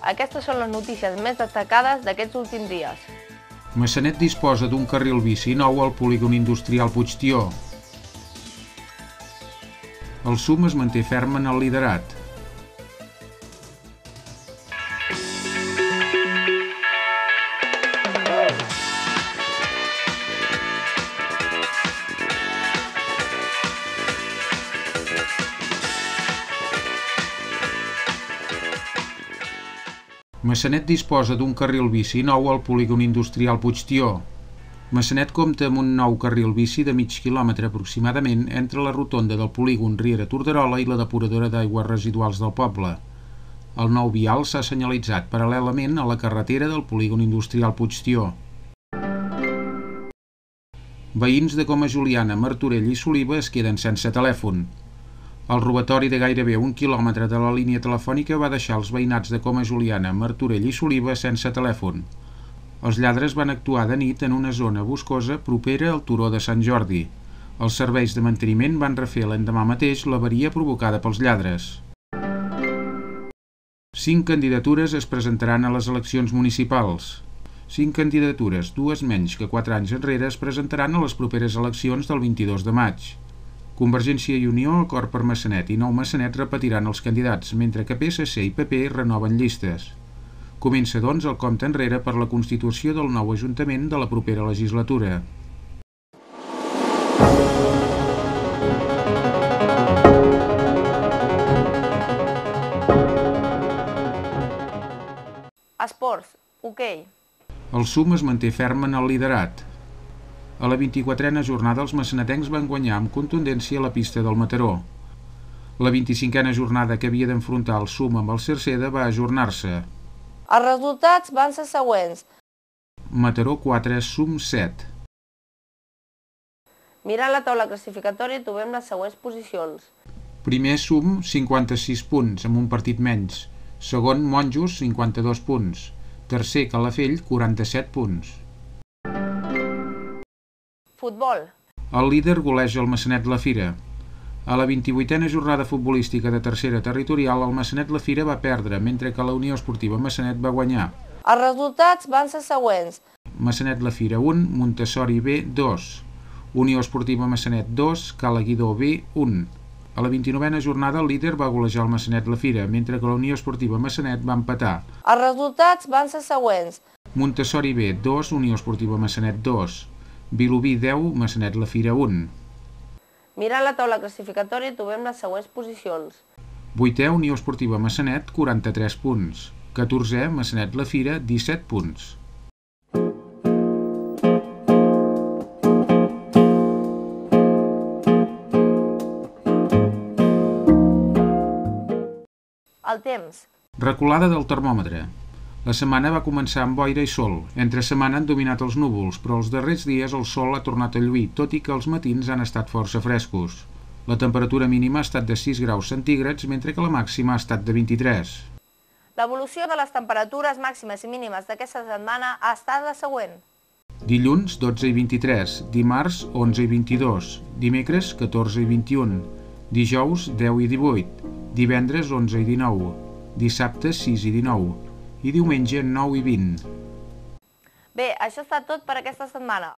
Aquestes són les notícies més destacades d'aquests últims dies. Massanet disposa d'un carril bici nou al polígon industrial Puigtió. El SUM es manté ferm en el liderat. Massanet disposa d'un carril bici nou al polígon industrial Puigtió. Massanet compta amb un nou carril bici de mig quilòmetre aproximadament entre la rotonda del polígon Riera Torderola i la depuradora d'aigües residuals del poble. El nou vial s'ha senyalitzat paral·lelament a la carretera del polígon industrial Puigtió. Veïns de Coma Juliana, Martorell i Soliva es queden sense telèfon. El robatori de gairebé 1 quilòmetre de la línia telefònica va deixar els veïnats de Coma Juliana, Martorell i Soliva sense telèfon. Els lladres van actuar de nit en una zona boscosa propera al turó de Sant Jordi. Els serveis de manteniment van refer l'endemà mateix l'avaria provocada pels lladres. 5 candidatures es presentaran a les eleccions municipals. 5 candidatures, 2 menys que 4 anys enrere, es presentaran a les properes eleccions del 22 de maig. Convergència i Unió, Acord per Massanet i Nou Massanet repetiran els candidats, mentre que PSC i PP renoven llistes. Comença, doncs, el compte enrere per la constitució del nou Ajuntament de la propera legislatura. Esports, hoquei. El SUM es manté ferm en el liderat. A la 24a jornada els massanetencs van guanyar amb contundència la pista del Mataró. La 25a jornada que havia d'enfrontar el SUM amb el Cerceda va ajornar-se. Els resultats van ser següents. Mataró 4, SUM 7. Mirant la taula classificatòria trobem les següents posicions. Primer SUM, 56 punts, amb un partit menys. Segon, Monjos, 52 punts. Tercer, Calafell, 47 punts. Futbol. El líder goleja el Massanet La Fira. A la 28a jornada futbolística de tercera territorial, el Massanet La Fira va perdre, mentre que la Unió Esportiva Massanet va guanyar. Els resultats van ser següents. Massanet La Fira 1, Montessori B 2. Unió Esportiva Massanet 2, Cala Guidó B 1. A la 29a jornada el líder va golejar el Massanet La Fira, mentre que la Unió Esportiva Massanet va empatar. Els resultats van ser següents. Montessori B 2, Unió Esportiva Massanet 2. Vilobí 10, Massanet La Fira 1. Mirant la taula classificatòria trobem les següents posicions. 8è, Unió Esportiva Massanet, 43 punts. 14è, Massanet La Fira, 17 punts. El temps. Reculada del termòmetre. La setmana va començar amb boira i sol. Entre setmana han dominat els núvols, però els darrers dies el sol ha tornat a lluir, tot i que els matins han estat força frescos. La temperatura mínima ha estat de 6 graus centígrads, mentre que la màxima ha estat de 23. L'evolució de les temperatures màximes i mínimes d'aquesta setmana ha estat la següent. Dilluns, 12 i 23. Dimarts, 11 i 22. Dimecres, 14 i 21. Dijous, 10 i 18. Divendres, 11 i 19. Dissabte, 6 i 19. I diumenge 9 i 20. Bé, això ha estat tot per aquesta setmana.